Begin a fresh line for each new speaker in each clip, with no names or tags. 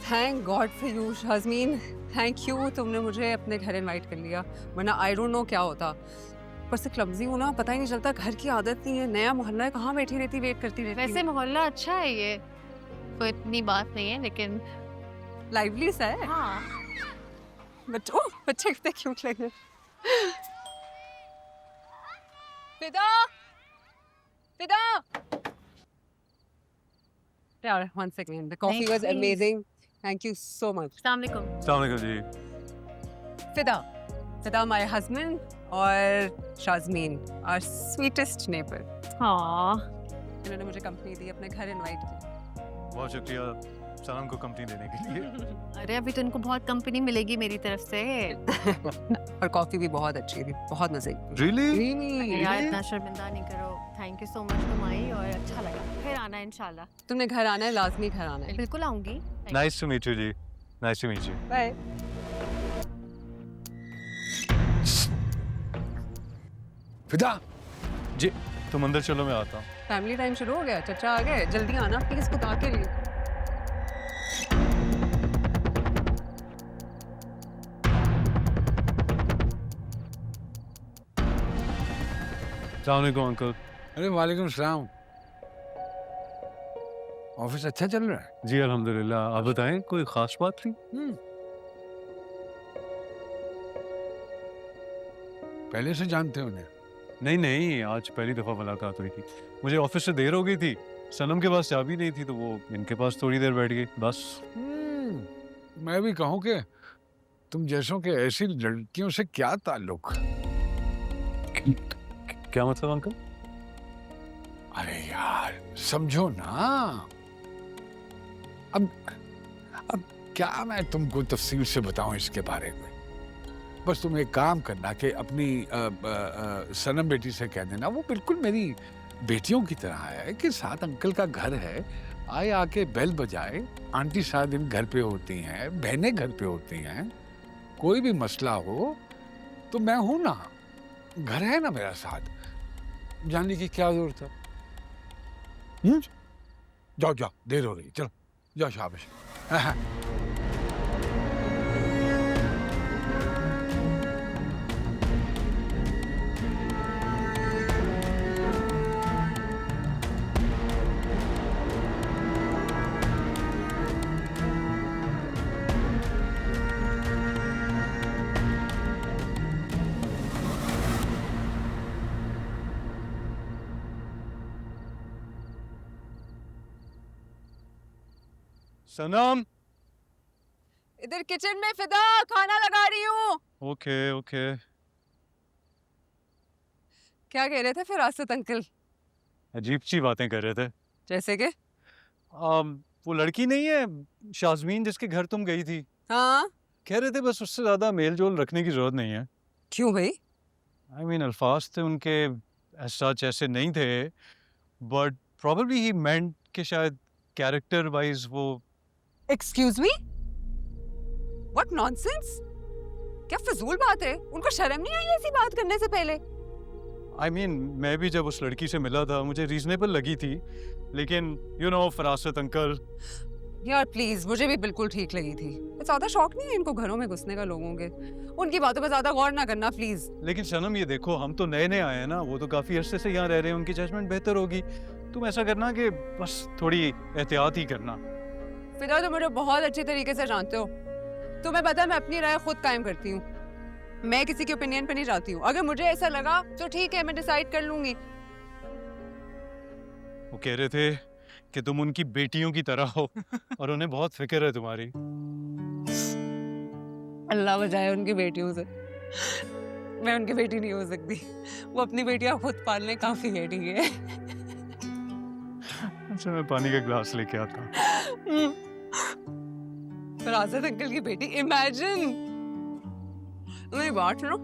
Thank God for you Shazmeen, thank you, तुमने मुझे अपने घर इनवाइट कर लिया, वरना आई डोंट नो क्या होता। पर से क्लमजी हूँ ना, पता ही नहीं चलता, घर की आदत नहीं है, नया मोहल्ला है, कहाँ बैठी रहती वेट करती रहती
वैसे मोहल्ला अच्छा है ये, कोई इतनी बात नहीं है, लेकिन
लाइवली सा है।
हाँ
बच्चे कितने क्यूट लग रहे हैं। फिदा, फिदा। यार one second, the coffee
नहीं,
was
please.
amazing, thank you so much.
अस्सलाम वालेकुम।
अस्सलाम वालेकुम जी।
फिदा my husband और शाज़मीन our sweetest neighbor.
हाँ
इन्होंने मुझे कंपनी दी, अपने घर इनवाइट किया।
बहुत शुक्रिया सनम को कंपनी देने के लिए।
अरे अभी तो इनको बहुत कंपनी मिलेगी मेरी तरफ से।
और कॉफी भी बहुत अच्छी थी, बहुत मजे की।
रियली?
यार इतना शर्मिंदा नहीं करो, थैंक यू सो मच, तुम आई और अच्छा लगा, फिर आना इंशाल्लाह।
तुमने घर आना है, लाजमी घर आना है।
बिल्कुल आऊंगी।
नाइस टू मीट यू जी। Nice to meet you.
Bye.
Fida
ji तुम अंदर चलो, मैं आता हूँ।
फैमिली टाइम शुरू हो गया, चचा आ गए, जल्दी आना प्लीज, खुदा के लिए।
अस्सलाम वालेकुम अंकल।
अरे वालेकुम सलाम। ऑफिस अच्छा चल रहा है?
जी अल्हम्दुलिल्लाह। आप बताएं, कोई खास बात थी?
पहले से जानते हो उन्हें?
नहीं नहीं, आज पहली दफ़ा मुलाकात हुई थी। मुझे ऑफिस से देर हो गई थी, सनम के पास चाबी नहीं थी तो वो इनके पास थोड़ी देर बैठ गई बस।
मैं भी कहूँ कि तुम जैसों के ऐसी लड़कियों से क्या ताल्लुक?
क्या मतलब अंकल?
अरे यार समझो ना। अब क्या मैं तुमको तफसील से बताऊं इसके बारे में। बस तुम एक काम करना कि अपनी सनम बेटी से कह देना, वो बिल्कुल मेरी बेटियों की तरह है कि साथ अंकल का घर है, आए आके बेल बजाए। आंटी सारा दिन घर पे होती हैं, बहनें घर पे होती हैं, कोई भी मसला हो तो मैं हूं ना, घर है ना मेरा साथ, जानने की क्या जरूरत है? जाओ जाओ, देर हो रही, चलो जाओ, शाबाश।
सनम।
इधर किचन में फिदा, खाना लगा रही हूँ।
Okay okay.
क्या कह रहे थे फिर रास्ते अंकल?
अजीब सी बातें कर रहे थे।
जैसे कि?
वो लड़की नहीं है शाज़मीन जिसके घर तुम गई थी?
हाँ।
कह रहे थे बस उससे ज्यादा मेल जोल रखने की जरूरत नहीं है।
क्यों भाई?
आई मीन अल्फाज थे उनके सच ऐसे नहीं थे, बट प्रॉब्ली ही मेंट कि शायद कैरेक्टर वाइज वो।
एक्सक्यूज मी, व्हाट नॉनसेंस, क्या फजूल बात है, उनको शर्म नहीं आई ऐसी बात करने से पहले?
आई मीन मैं भी जब उस लड़की से मिला था मुझे रीजनेबल लगी थी, लेकिन यू नो फरासत अंकल।
यार प्लीज, मुझे भी बिल्कुल ठीक लगी थी। ज्यादा शौक नहीं है इनको घरों में घुसने का लोगों के, उनकी बातों पे ज्यादा गौर ना करना प्लीज।
लेकिन सनम ये देखो, हम तो नए नए आए हैं ना, वो तो काफी अरसे से यहाँ रह रहे हैं, उनकी जजमेंट बेहतर होगी। तुम ऐसा करना कि बस थोड़ी एहतियात ही करना।
फिदा तुम मुझे बहुत अच्छे तरीके से जानते हो, तुम्हें पता है मैं अपनी राय खुद कायम करती हूँ, मैं किसी के ओपिनियन पे नहीं जाती हूँ। अगर मुझे ऐसा लगा तो ठीक है, मैं डिसाइड कर लूंगी।
वो कह रहे थे कि तुम उनकी बेटियों की तरह हो और उन्हें बहुत फिक्र है तुम्हारी।
अल्लाह बचाए उनकी बेटियों से, मैं उनकी बेटी नहीं हो सकती, वो अपनी बेटियां खुद पालने काफी है, ठीक है?
अच्छा मैं पानी का ग्लास लेके आता हूँ।
फरासत अंकल की बेटी, इमेजिन। मेरी बात सुनो,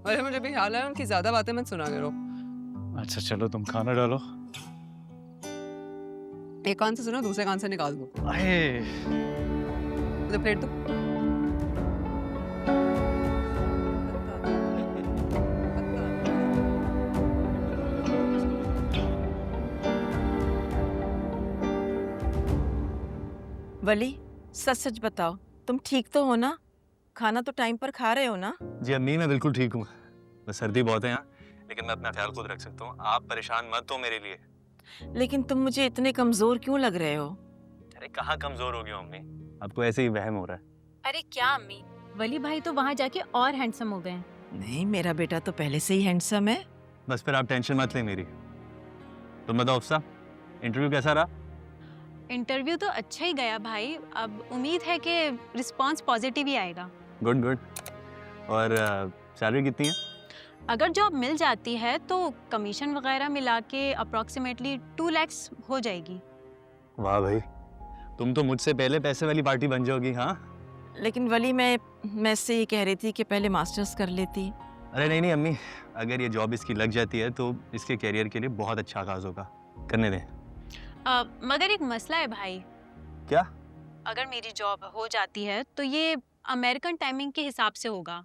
वैसे मुझे भी ख्याल है उनकी ज्यादा बातें मत सुना करो।
अच्छा चलो तुम खाना डालो।
एक कान से सुनो, दूसरे कान से निकाल दो।
अरे
तो प्लेट दो।
वली, सच सच बताओ, तुम ठीक तो हो ना? खाना तो टाइम पर खा रहे हो ना?
जी अम्मी, मैं बिल्कुल ठीक हूँ। बस सर्दी बहुत है यहाँ, लेकिन मैं अपना ख्याल खुद रख सकता हूँ। आप परेशान मत हो मेरे लिए।
लेकिन तुम मुझे इतने कमजोर क्यों लग रहे हो?
अरे कहाँ कमजोर हो गया अम्मी, आपको ऐसे ही वहम हो रहा है।
अरे क्या अम्मी?
वली भाई तो वहाँ जाके और हैंडसम हो गए हैं।
नहीं, मेरा बेटा तो पहले से ही हैंडसम है।
बस फिर आप टेंशन मत लें मेरी। तुम बताओ अफसा, इंटरव्यू कैसा रहा?
इंटरव्यू तो अच्छा ही गया भाई, अब उम्मीद है कि रिस्पांस पॉजिटिव ही आएगा।
Good good. और सैलरी कितनी है?
अगर जॉब मिल जाती है तो कमीशन वगैरह मिला के अप्रॉक्सीमेटली 2 लाख हो जाएगी।
वाह भाई, तुम तो मुझसे पहले पैसे वाली पार्टी बन जाओगी। हाँ
लेकिन वली, मैं इससे ये कह रही थी कि पहले मास्टर्स कर लेती।
अरे नहीं नहीं अम्मी, अगर ये जॉब इसकी लग जाती है तो इसके करियर के लिए बहुत अच्छा आगाज होगा। करने दें।
मगर एक मसला है भाई।
क्या?
अगर मेरी जॉब हो जाती है तो ये अमेरिकन टाइमिंग के हिसाब से होगा।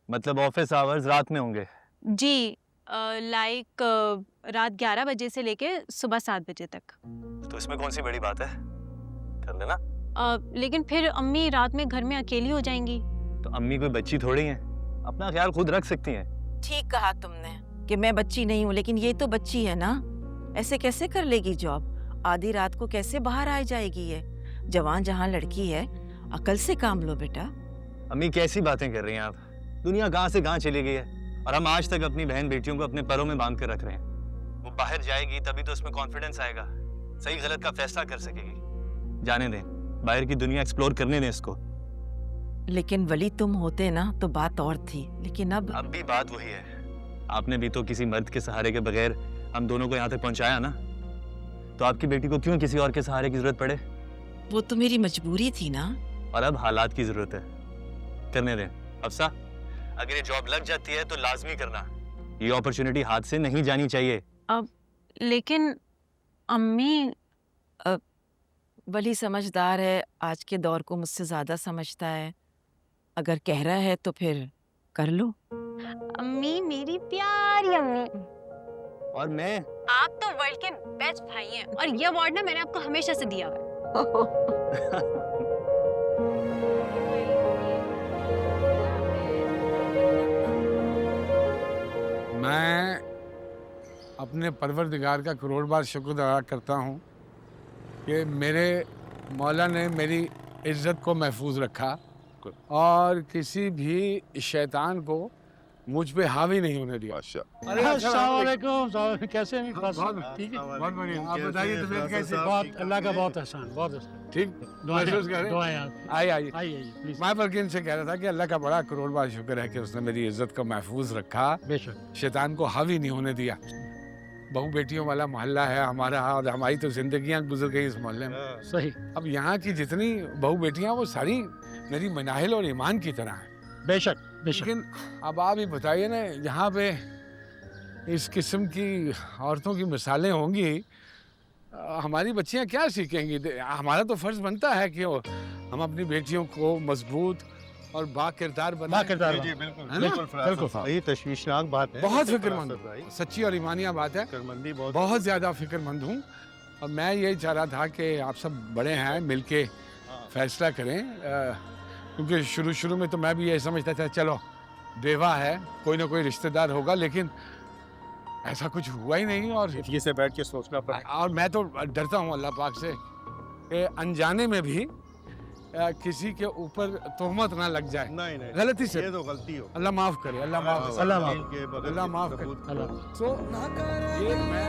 मतलब ऑफिस आवर्स रात में होंगे?
जी, लाइक रात 11 बजे से लेके सुबह 7 बजे तक।
तो इसमें कौन सी बड़ी बात है, कर लेना।
लेकिन फिर अम्मी रात में घर में अकेली हो जाएंगी।
तो अम्मी कोई बच्ची थोड़ी है, अपना ख्याल खुद रख सकती हैं।
ठीक कहा तुमने कि मैं बच्ची नहीं हूँ, लेकिन ये तो बच्ची है ना। ऐसे कैसे कर लेगी जॉब? आधी रात को कैसे बाहर आ जाएगी ये? जवान जहाँ लड़की है, अकल से काम लो बेटा।
अम्मी कैसी बातें कर रही हैं आप? दुनिया कहाँ से कहाँ चली गई है, और हम आज तक अपनी बहन बेटियों को अपने पैरों में बांध कर रख रहे हैं। वो बाहर जाएगी तभी तो उसमें कॉन्फिडेंस आएगा, सही गलत का फैसला कर सकेगी। जाने दें, बाहर की दुनिया एक्सप्लोर करने दें इसको।
लेकिन वली, तुम होते ना तो बात और थी, लेकिन अब
भी बात वही है। आपने भी तो किसी मर्द के सहारे के बगैर हम दोनों को यहाँ तक पहुँचाया ना, तो आपकी बेटी को क्यों किसी और के सहारे की जरूरत पड़े?
वो तो मेरी मजबूरी थी ना।
और अब हालात की जरूरत है। करने दें। अफसा, अगर ये जॉब लग जाती है तो लाजमी करना, ये अपॉर्चुनिटी हाथ से नहीं जानी चाहिए।
अब लेकिन अम्मी,
वली समझदार है, आज के दौर को मुझसे ज्यादा समझता है। अगर कह रहा है तो फिर कर लो।
अम्मी मेरी प्यारी अम्मी,
और मैं?
आप तो वर्ल्ड के बेस्ट भाई हैं, और ये अवार्ड ना मैंने आपको हमेशा से दिया है।
मैं अपने परवरदिगार का करोड़ बार शुक्र अदा करता हूँ कि मेरे मौला ने मेरी इज्जत को महफूज रखा और किसी भी शैतान को मुझ पे हावी नहीं होने दिया।
अरे अस्सलाम वालेकुम, कैसे हैं?
ठीक है, बहुत बढ़िया। आप बताइए तबीयत कैसी?
बहुत अल्लाह का बहुत एहसान, बहुत एहसान।
ठीक महसूस कर रहे?
दुआएं आप
आइए
आइए प्लीज।
मैं बल्कि से कह रहा था कि अल्लाह का बड़ा करोड़ बार शुक्र है कि उसने मेरी इज्जत को महफूज रखा,
बेशक।
शैतान को हावी नहीं होने दिया। बहू बेटियों वाला मोहल्ला है हमारा, और हमारी तो जिंदगियां गुजर गई इस मोहल्ले में।
सही।
अब यहाँ की जितनी बहू बेटियां वो सारी मेरी मनाहिल और ईमान की तरह हैं।
बेशक बेशक।
लेकिन अब आप ही बताइए ना, यहाँ पे इस किस्म की औरतों की मिसालें होंगी, हमारी बच्चियाँ क्या सीखेंगी? हमारा तो फर्ज बनता है कि हम अपनी बेटियों को मजबूत और बाकिरदार बनाएं।
जी
बिल्कुल ये तशवीशनाक बात है।
बहुत फिक्रमंद, सच्ची और ईमानिया बात है। बहुत ज़्यादा फिक्रमंद हूँ, और मैं यही चाह रहा था कि आप सब बड़े हैं, मिलके फैसला करें। क्योंकि शुरू में तो मैं भी यही समझता था चलो बेवा है, कोई ना कोई रिश्तेदार होगा, लेकिन ऐसा कुछ हुआ ही नहीं। और
ये से बैठ के सोचना पड़ा।
और मैं तो डरता हूँ अल्लाह पाक से कि अनजाने में भी किसी के ऊपर तोहमत ना लग जाए।
नहीं
गलती से।
ये तो गलती हो।
अल्लाह माफ करे, अल्लाह माफ करे,
अल्लाह माफ
अल्लाह माफ करे।
अल्लाह।
तो ये मैं